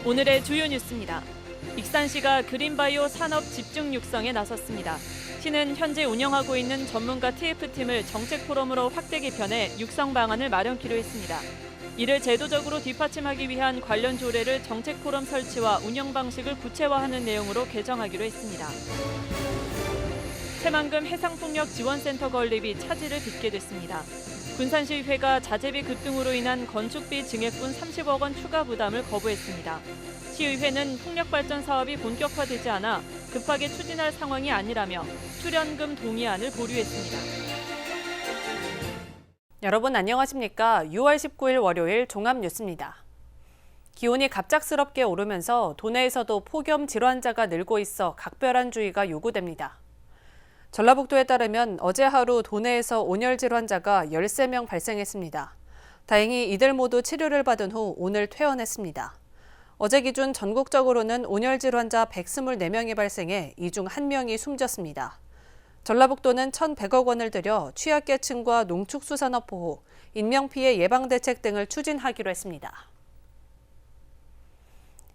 오늘의 주요 뉴스입니다. 익산시가 그린바이오 산업 집중 육성에 나섰습니다. 시는 현재 운영하고 있는 전문가 TF팀을 정책 포럼으로 확대 개편해 육성 방안을 마련키로 했습니다. 이를 제도적으로 뒷받침하기 위한 관련 조례를 정책 포럼 설치와 운영 방식을 구체화하는 내용으로 개정하기로 했습니다. 새만금 해상풍력지원센터 건립이 차질을 빚게 됐습니다. 군산시의회가 자재비 급등으로 인한 건축비 증액분 30억 원 추가 부담을 거부했습니다. 시의회는 풍력발전 사업이 본격화되지 않아 급하게 추진할 상황이 아니라며 출연금 동의안을 보류했습니다. 여러분 안녕하십니까? 6월 19일 월요일 종합뉴스입니다. 기온이 갑작스럽게 오르면서 도내에서도 폭염 질환자가 늘고 있어 각별한 주의가 요구됩니다. 전라북도에 따르면 어제 하루 도내에서 온열 질환자가 13명 발생했습니다. 다행히 이들 모두 치료를 받은 후 오늘 퇴원했습니다. 어제 기준 전국적으로는 온열 질환자 124명이 발생해 이 중 1명이 숨졌습니다. 전라북도는 1,100억 원을 들여 취약계층과 농축수산업 보호, 인명피해 예방대책 등을 추진하기로 했습니다.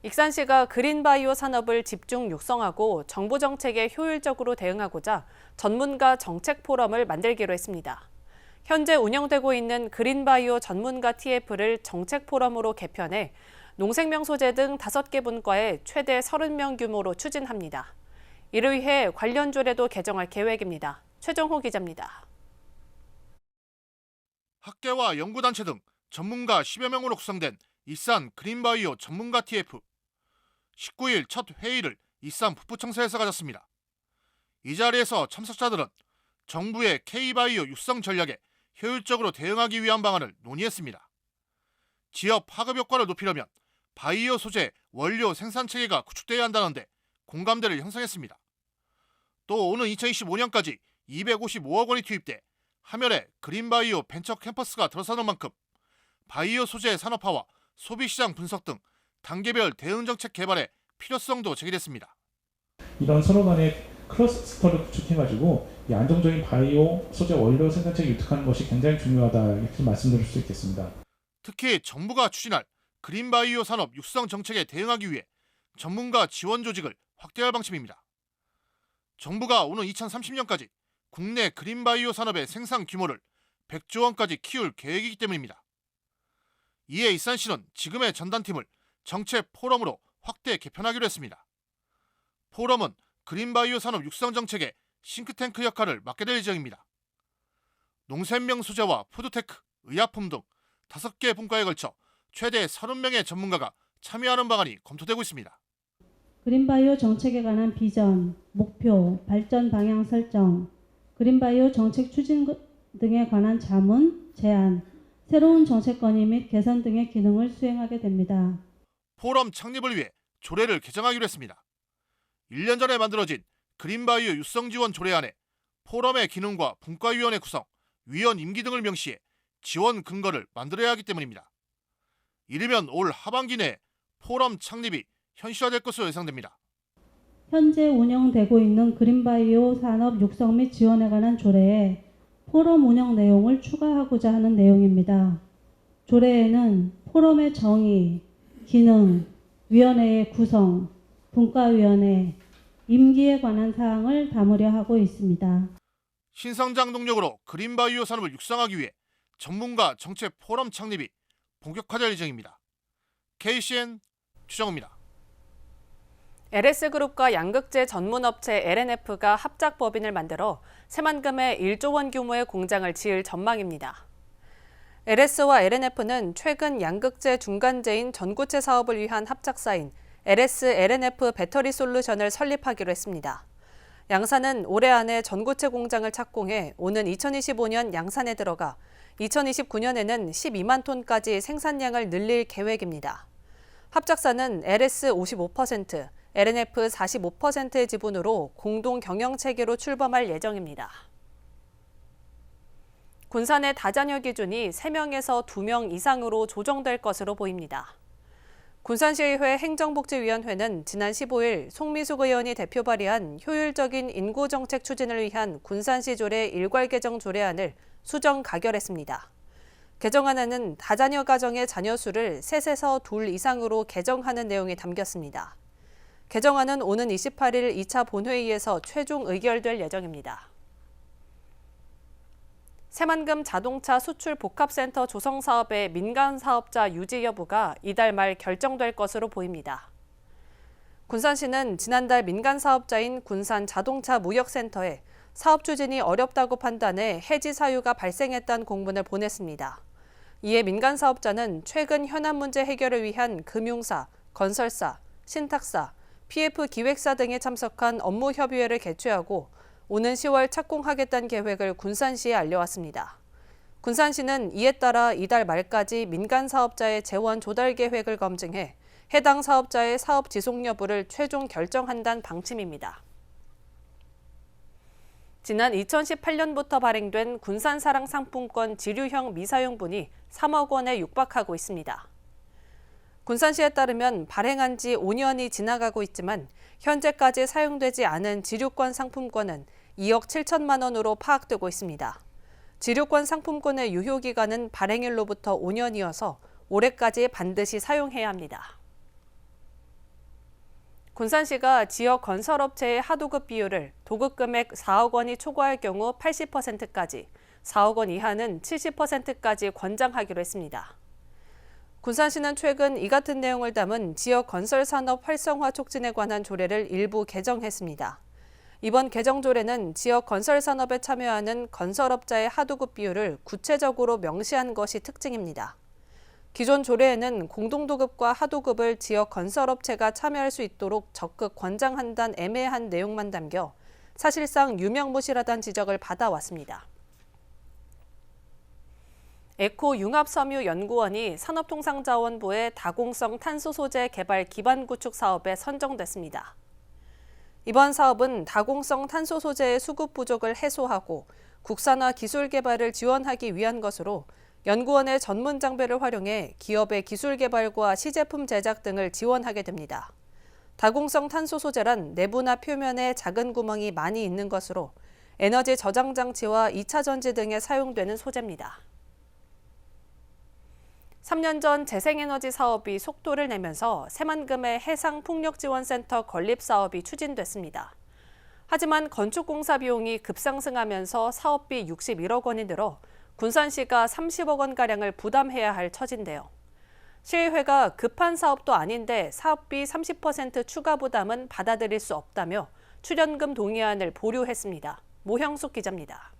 익산시가 그린바이오 산업을 집중 육성하고 정부 정책에 효율적으로 대응하고자 전문가 정책 포럼을 만들기로 했습니다. 현재 운영되고 있는 그린바이오 전문가 TF를 정책 포럼으로 개편해 농생명 소재 등 5개 분과에 최대 30명 규모로 추진합니다. 이를 위해 관련 조례도 개정할 계획입니다. 최정호 기자입니다. 학계와 연구단체 등 전문가 10여 명으로 구성된 익산 그린바이오 전문가 TF. 19일 첫 회의를 익산 북부청사에서 가졌습니다. 이 자리에서 참석자들은 정부의 K바이오 육성 전략에 효율적으로 대응하기 위한 방안을 논의했습니다. 지역 파급 효과를 높이려면 바이오 소재 원료 생산 체계가 구축돼야 한다는데 공감대를 형성했습니다. 또 오는 2025년까지 255억 원이 투입돼 하멸에 그린바이오 벤처 캠퍼스가 들어서는 만큼 바이오 소재 산업화와 소비시장 분석 등 단계별 대응 정책 개발의 필요성도 제기됐습니다. 이런 서로 간의 클러스터를 구축해가지고 이 안정적인 바이오 소재 원료 생산체를 유통하는 것이 굉장히 중요하다 이렇게 말씀드릴 수 있겠습니다. 특히 정부가 추진할 그린바이오 산업 육성 정책에 대응하기 위해 전문가 지원 조직을 확대할 방침입니다. 정부가 오는 2030년까지 국내 그린바이오 산업의 생산 규모를 100조 원까지 키울 계획이기 때문입니다. 이에 익산시는 지금의 전담팀을 정책 포럼으로 확대 개편하기로 했습니다. 포럼은 그린바이오 산업 육성 정책의 싱크탱크 역할을 맡게 될 예정입니다. 농생명 소재와 푸드테크, 의약품 등 5개 분과에 걸쳐 최대 30명의 전문가가 참여하는 방안이 검토되고 있습니다. 그린바이오 정책에 관한 비전, 목표, 발전 방향 설정, 그린바이오 정책 추진 등에 관한 자문, 제안, 새로운 정책 건의 및 개선 등의 기능을 수행하게 됩니다. 포럼 창립을 위해 조례를 개정하기로 했습니다. 1년 전에 만들어진 그린바이오 육성 지원 조례안에 포럼의 기능과 분과위원회 구성, 위원 임기 등을 명시해 지원 근거를 만들어야 하기 때문입니다. 이르면 올 하반기 내에 포럼 창립이 현실화될 것으로 예상됩니다. 현재 운영되고 있는 그린바이오 산업 육성 및 지원에 관한 조례에 포럼 운영 내용을 추가하고자 하는 내용입니다. 조례에는 포럼의 정의, 기능, 위원회의 구성, 분과위원회, 임기에 관한 사항을 담으려 하고 있습니다. 신성장 동력으로 그린바이오 산업을 육성하기 위해 전문가 정책 포럼 창립이 본격화될 예정입니다. KCN 추정호입니다. LS그룹과 양극재 전문업체 LNF가 합작법인을 만들어 새만금에 1조 원 규모의 공장을 지을 전망입니다. LS와 LNF는 최근 양극재 중간재인 전구체 사업을 위한 합작사인 LS LNF 배터리 솔루션을 설립하기로 했습니다. 양사는 올해 안에 전구체 공장을 착공해 오는 2025년 양산에 들어가 2029년에는 12만 톤까지 생산량을 늘릴 계획입니다. 합작사는 LS 55%, LNF 45%의 지분으로 공동 경영 체계로 출범할 예정입니다. 군산의 다자녀 기준이 3명에서 2명 이상으로 조정될 것으로 보입니다. 군산시의회 행정복지위원회는 지난 15일 송미숙 의원이 대표 발의한 효율적인 인구정책 추진을 위한 군산시 조례 일괄 개정 조례안을 수정 가결했습니다. 개정안에는 다자녀 가정의 자녀 수를 셋에서 둘 이상으로 개정하는 내용이 담겼습니다. 개정안은 오는 28일 2차 본회의에서 최종 의결될 예정입니다. 새만금 자동차 수출 복합센터 조성 사업의 민간 사업자 유지 여부가 이달 말 결정될 것으로 보입니다. 군산시는 지난달 민간 사업자인 군산 자동차 무역센터에 사업 추진이 어렵다고 판단해 해지 사유가 발생했다는 공문을 보냈습니다. 이에 민간 사업자는 최근 현안 문제 해결을 위한 금융사, 건설사, 신탁사, PF 기획사 등에 참석한 업무 협의회를 개최하고 오는 10월 착공하겠다는 계획을 군산시에 알려왔습니다. 군산시는 이에 따라 이달 말까지 민간 사업자의 재원 조달 계획을 검증해 해당 사업자의 사업 지속 여부를 최종 결정한다는 방침입니다. 지난 2018년부터 발행된 군산사랑 상품권 지류형 미사용분이 3억 원에 육박하고 있습니다. 군산시에 따르면 발행한 지 5년이 지나가고 있지만 현재까지 사용되지 않은 지류권 상품권은 2억 7천만 원으로 파악되고 있습니다. 지류권 상품권의 유효기간은 발행일로부터 5년이어서 올해까지 반드시 사용해야 합니다. 군산시가 지역 건설업체의 하도급 비율을 도급 금액 4억 원이 초과할 경우 80%까지, 4억 원 이하는 70%까지 권장하기로 했습니다. 군산시는 최근 이 같은 내용을 담은 지역 건설 산업 활성화 촉진에 관한 조례를 일부 개정했습니다. 이번 개정 조례는 지역 건설 산업에 참여하는 건설업자의 하도급 비율을 구체적으로 명시한 것이 특징입니다. 기존 조례에는 공동도급과 하도급을 지역 건설업체가 참여할 수 있도록 적극 권장한다는 애매한 내용만 담겨 사실상 유명무실하다는 지적을 받아왔습니다. 에코융합섬유연구원이 산업통상자원부의 다공성 탄소 소재 개발 기반 구축 사업에 선정됐습니다. 이번 사업은 다공성 탄소 소재의 수급 부족을 해소하고 국산화 기술 개발을 지원하기 위한 것으로 연구원의 전문 장비를 활용해 기업의 기술 개발과 시제품 제작 등을 지원하게 됩니다. 다공성 탄소 소재란 내부나 표면에 작은 구멍이 많이 있는 것으로 에너지 저장 장치와 2차 전지 등에 사용되는 소재입니다. 3년 전 재생에너지 사업이 속도를 내면서 새만금의 해상풍력지원센터 건립 사업이 추진됐습니다. 하지만 건축공사 비용이 급상승하면서 사업비 61억 원이 늘어 군산시가 30억 원가량을 부담해야 할 처지인데요. 시의회가 급한 사업도 아닌데 사업비 30% 추가 부담은 받아들일 수 없다며 출연금 동의안을 보류했습니다. 모형숙 기자입니다.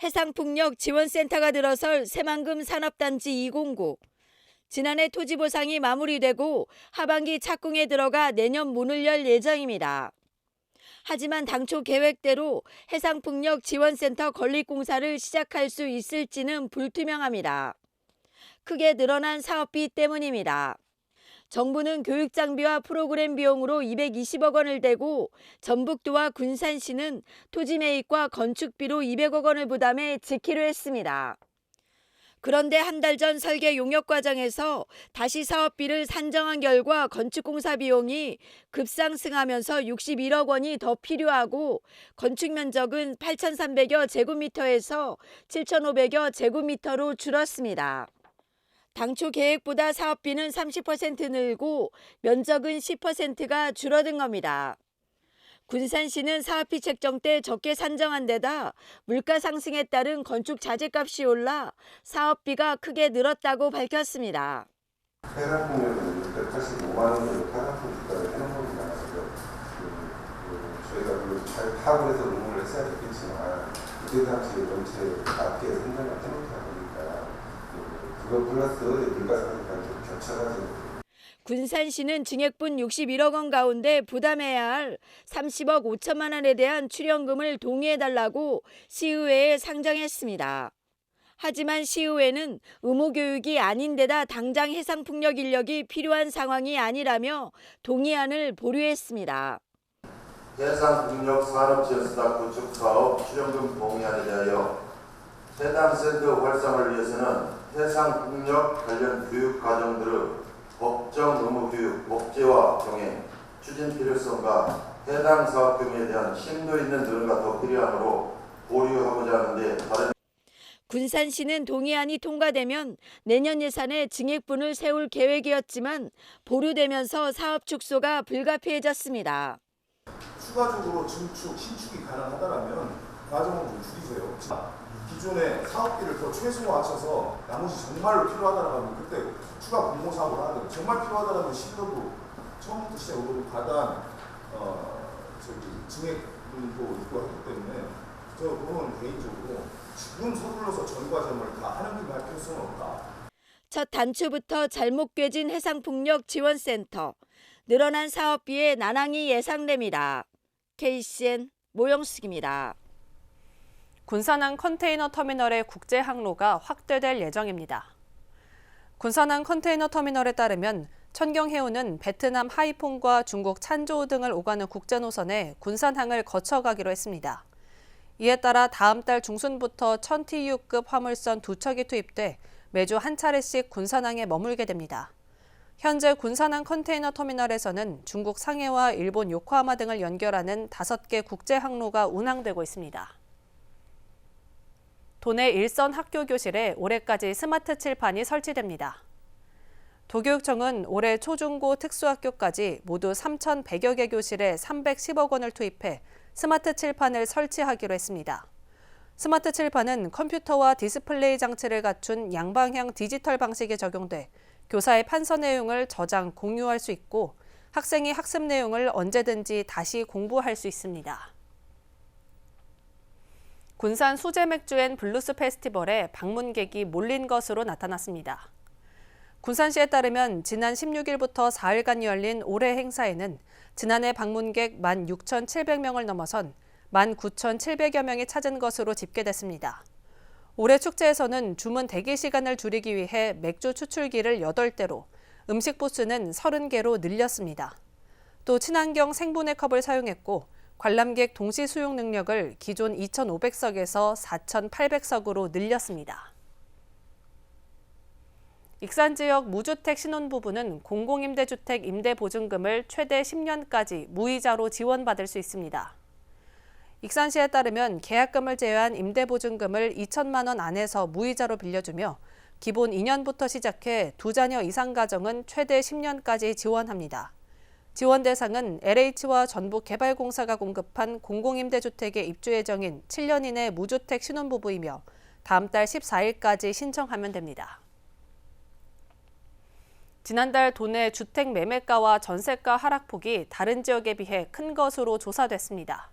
해상풍력지원센터가 들어설 새만금 산업단지 209. 지난해 토지 보상이 마무리되고 하반기 착공에 들어가 내년 문을 열 예정입니다. 하지만 당초 계획대로 해상풍력지원센터 건립공사를 시작할 수 있을지는 불투명합니다. 크게 늘어난 사업비 때문입니다. 정부는 교육장비와 프로그램 비용으로 220억 원을 대고 전북도와 군산시는 토지 매입과 건축비로 200억 원을 부담해 지키려 했습니다. 그런데 한 달 전 설계 용역 과정에서 다시 사업비를 산정한 결과 건축공사 비용이 급상승하면서 61억 원이 더 필요하고 건축 면적은 8,300여 제곱미터에서 7,500여 제곱미터로 줄었습니다. 당초 계획보다 사업비는 30% 늘고 면적은 10%가 줄어든 겁니다. 군산시는 사업비 책정 때 적게 산정한 데다 물가 상승에 따른 건축 자재값이 올라 사업비가 크게 늘었다고 밝혔습니다. 해상풍력은 185만 원으로 해상풍력을 해놓은 겁니다. 저희가 잘 파악을 해서 논문을 했어야 됐겠지만 그때 당시에 전체 낮게 생각을 해놓다 보니까 그거 플러스 물가 상승까지 좀 겹쳐가지고 군산시는 증액분 61억 원 가운데 부담해야 할 30억 5천만 원에 대한 출연금을 동의해달라고 시의회에 상정했습니다. 하지만 시의회는 의무교육이 아닌 데다 당장 해상풍력 인력이 필요한 상황이 아니라며 동의안을 보류했습니다. 해상풍력 산업지원수단 구축 사업 출연금 동의안에 대하여 해당 센터 활성화를 위해서는 해상풍력 관련 교육 과정들의 법정 의무 교육, 목재와 병행, 추진 필요성과 해당 사업 규모에 대한 심도 있는 논의가 더 필요하므로 보류하고자 하는데 다른 군산시는 동의안이 통과되면 내년 예산에 증액분을 세울 계획이었지만 보류되면서 사업 축소가 불가피해졌습니다. 추가적으로 증축, 신축이 가능하다면 과정을 좀 줄이세요. 기존의 사업비를 더 최소화하셔서 나머지 정말로 필요하다고 하면 그때 추가 공모 사업을 하든 정말 필요하다면 신도도 처음부터 시작으로 과다한 증액분도 있고 하기 때문에 저는 개인적으로 지금 서둘러서 전 과정을 다 하는 길만 할 필요성은 없다. 첫 단추부터 잘못 꿰진 해상폭력 지원센터. 늘어난 사업비에 난항이 예상됩니다. KCN 모영숙입니다. 군산항 컨테이너 터미널의 국제 항로가 확대될 예정입니다. 군산항 컨테이너 터미널에 따르면 천경해운은 베트남 하이퐁과 중국 찬조우 등을 오가는 국제 노선에 군산항을 거쳐가기로 했습니다. 이에 따라 다음 달 중순부터 1000TU급 화물선 2척이 투입돼 매주 한 차례씩 군산항에 머물게 됩니다. 현재 군산항 컨테이너 터미널에서는 중국 상해와 일본 요코하마 등을 연결하는 5개 국제 항로가 운항되고 있습니다. 도내 일선 학교 교실에 올해까지 스마트 칠판이 설치됩니다. 도교육청은 올해 초중고 특수학교까지 모두 3,100여 개 교실에 310억 원을 투입해 스마트 칠판을 설치하기로 했습니다. 스마트 칠판은 컴퓨터와 디스플레이 장치를 갖춘 양방향 디지털 방식이 적용돼 교사의 판서 내용을 저장, 공유할 수 있고 학생이 학습 내용을 언제든지 다시 공부할 수 있습니다. 군산 수제맥주앤 블루스 페스티벌에 방문객이 몰린 것으로 나타났습니다. 군산시에 따르면 지난 16일부터 4일간 열린 올해 행사에는 지난해 방문객 16,700명을 넘어선 19,700여 명이 찾은 것으로 집계됐습니다. 올해 축제에서는 주문 대기 시간을 줄이기 위해 맥주 추출기를 8대로, 음식 부스는 30개로 늘렸습니다. 또 친환경 생분해 컵을 사용했고 관람객 동시 수용 능력을 기존 2,500석에서 4,800석으로 늘렸습니다. 익산 지역 무주택 신혼부부는 공공임대주택 임대보증금을 최대 10년까지 무이자로 지원받을 수 있습니다. 익산시에 따르면 계약금을 제외한 임대보증금을 2천만 원 안에서 무이자로 빌려주며 기본 2년부터 시작해 2자녀 이상 가정은 최대 10년까지 지원합니다. 지원 대상은 LH와 전북개발공사가 공급한 공공임대주택의 입주 예정인 7년 이내 무주택 신혼부부이며 다음 달 14일까지 신청하면 됩니다. 지난달 도내 주택 매매가와 전세가 하락폭이 다른 지역에 비해 큰 것으로 조사됐습니다.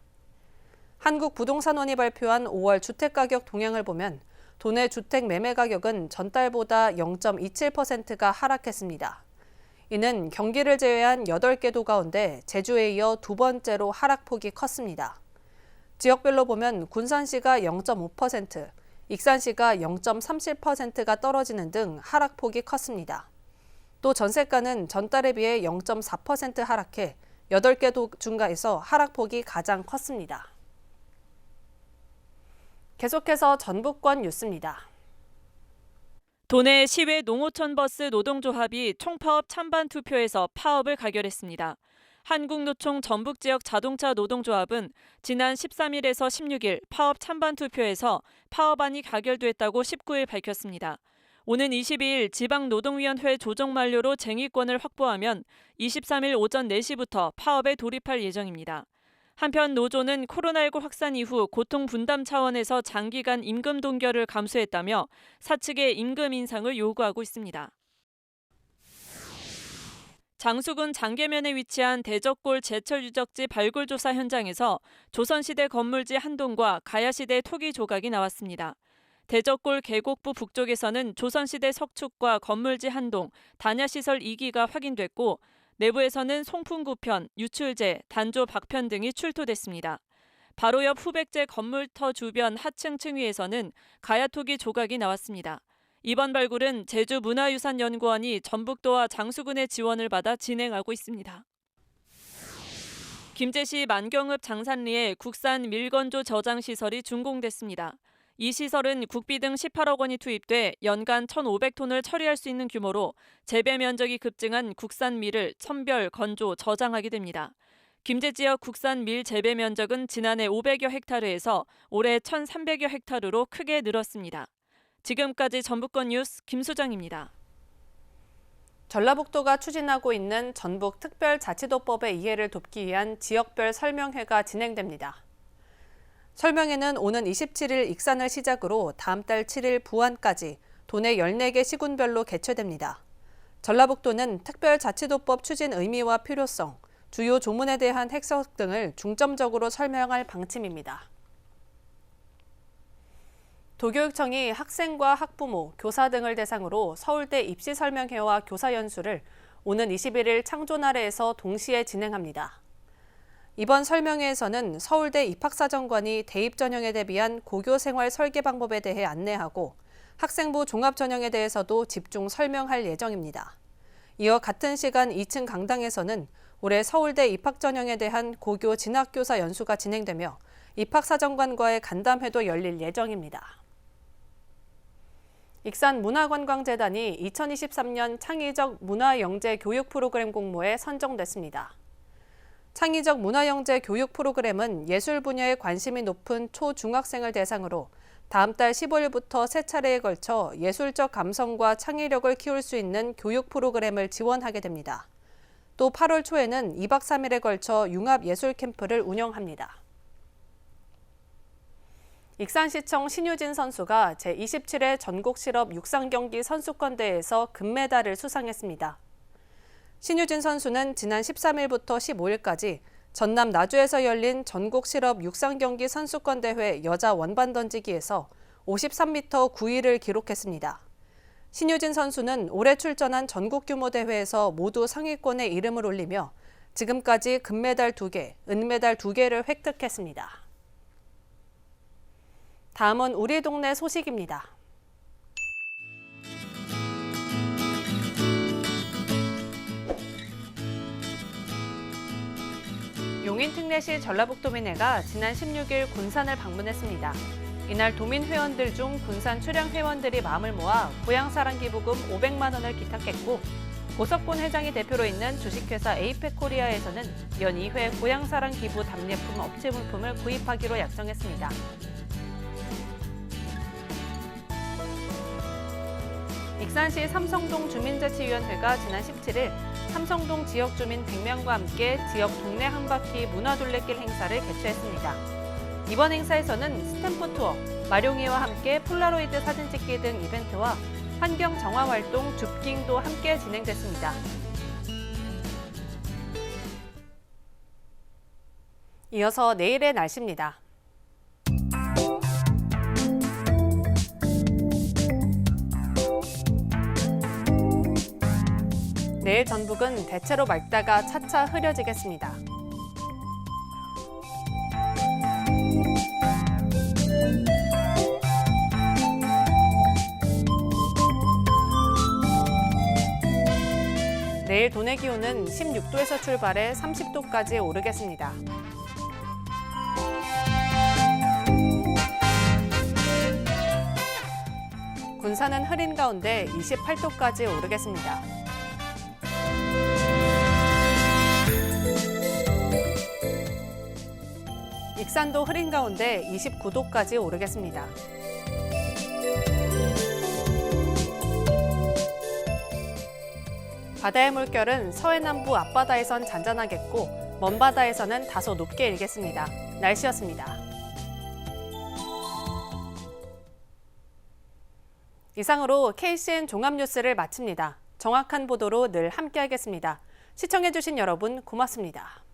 한국부동산원이 발표한 5월 주택가격 동향을 보면 도내 주택 매매 가격은 전달보다 0.27%가 하락했습니다. 이는 경기를 제외한 8개 도 가운데 제주에 이어 두 번째로 하락폭이 컸습니다. 지역별로 보면 군산시가 0.5%, 익산시가 0.37%가 떨어지는 등 하락폭이 컸습니다. 또 전세가는 전달에 비해 0.4% 하락해 8개 도 중가에서 하락폭이 가장 컸습니다. 계속해서 전북권 뉴스입니다. 도내 시외 농어촌버스 노동조합이 총파업 찬반 투표에서 파업을 가결했습니다. 한국노총 전북지역 자동차 노동조합은 지난 13일에서 16일 파업 찬반 투표에서 파업안이 가결됐다고 19일 밝혔습니다. 오는 22일 지방노동위원회 조정 만료로 쟁의권을 확보하면 23일 오전 4시부터 파업에 돌입할 예정입니다. 한편 노조는 코로나19 확산 이후 고통 분담 차원에서 장기간 임금 동결을 감수했다며 사측의 임금 인상을 요구하고 있습니다. 장수군 장계면에 위치한 대적골 제철 유적지 발굴 조사 현장에서 조선시대 건물지 한 동과 가야시대 토기 조각이 나왔습니다. 대적골 계곡부 북쪽에서는 조선시대 석축과 건물지 한 동, 단야시설 2기가 확인됐고 내부에서는 송풍구편, 유출제, 단조 박편 등이 출토됐습니다. 바로 옆 후백제 건물터 주변 하층 층위에서는 가야토기 조각이 나왔습니다. 이번 발굴은 제주문화유산연구원이 전북도와 장수군의 지원을 받아 진행하고 있습니다. 김제시 만경읍 장산리에 국산 밀건조 저장시설이 준공됐습니다. 이 시설은 국비 등 18억 원이 투입돼 연간 1,500톤을 처리할 수 있는 규모로 재배 면적이 급증한 국산 밀을 선별, 건조, 저장하게 됩니다. 김제 지역 국산 밀 재배 면적은 지난해 500여 헥타르에서 올해 1,300여 헥타르로 크게 늘었습니다. 지금까지 전북권 뉴스 김수정입니다. 전라북도가 추진하고 있는 전북특별자치도법의 이해를 돕기 위한 지역별 설명회가 진행됩니다. 설명회는 오는 27일 익산을 시작으로 다음 달 7일 부안까지 도내 14개 시군별로 개최됩니다. 전라북도는 특별자치도법 추진 의미와 필요성, 주요 조문에 대한 해석 등을 중점적으로 설명할 방침입니다. 도교육청이 학생과 학부모, 교사 등을 대상으로 서울대 입시설명회와 교사연수를 오는 21일 창조나래에서 동시에 진행합니다. 이번 설명회에서는 서울대 입학사정관이 대입 전형에 대비한 고교생활 설계 방법에 대해 안내하고 학생부 종합전형에 대해서도 집중 설명할 예정입니다. 이어 같은 시간 2층 강당에서는 올해 서울대 입학전형에 대한 고교 진학교사 연수가 진행되며 입학사정관과의 간담회도 열릴 예정입니다. 익산문화관광재단이 2023년 창의적 문화영재 교육 프로그램 공모에 선정됐습니다. 창의적 문화영재 교육 프로그램은 예술 분야에 관심이 높은 초중학생을 대상으로 다음 달 15일부터 3차례에 걸쳐 예술적 감성과 창의력을 키울 수 있는 교육 프로그램을 지원하게 됩니다. 또 8월 초에는 2박 3일에 걸쳐 융합예술 캠프를 운영합니다. 익산시청 신유진 선수가 제27회 전국실업 육상경기 선수권대회에서 금메달을 수상했습니다. 신유진 선수는 지난 13일부터 15일까지 전남 나주에서 열린 전국실업 육상경기 선수권대회 여자 원반 던지기에서 53m 9위를 기록했습니다. 신유진 선수는 올해 출전한 전국 규모 대회에서 모두 상위권에 이름을 올리며 지금까지 금메달 2개, 은메달 2개를 획득했습니다. 다음은 우리 동네 소식입니다. 용인특례시 전라북도민회가 지난 16일 군산을 방문했습니다. 이날 도민 회원들 중 군산 출향 회원들이 마음을 모아 고향사랑 기부금 500만 원을 기탁했고 고석곤 회장이 대표로 있는 주식회사 에이펙코리아에서는 연 2회 고향사랑 기부 답례품 업체 물품을 구입하기로 약정했습니다. 익산시 삼성동 주민자치위원회가 지난 17일 삼성동 지역 주민 100명과 함께 지역 동네 한바퀴 문화둘레길 행사를 개최했습니다. 이번 행사에서는 스탬프 투어, 마룡이와 함께 폴라로이드 사진 찍기 등 이벤트와 환경 정화 활동 줍깅도 함께 진행됐습니다. 이어서 내일의 날씨입니다. 내일 전북은 대체로 맑다가 차차 흐려지겠습니다. 내일 도내 기온은 16도에서 출발해 30도까지 오르겠습니다. 군산은 흐린 가운데 28도까지 오르겠습니다. 익산도 흐린 가운데 29도까지 오르겠습니다. 바다의 물결은 서해남부 앞바다에선 잔잔하겠고 먼 바다에서는 다소 높게 일겠습니다. 날씨였습니다. 이상으로 KCN 종합뉴스를 마칩니다. 정확한 보도로 늘 함께하겠습니다. 시청해주신 여러분 고맙습니다.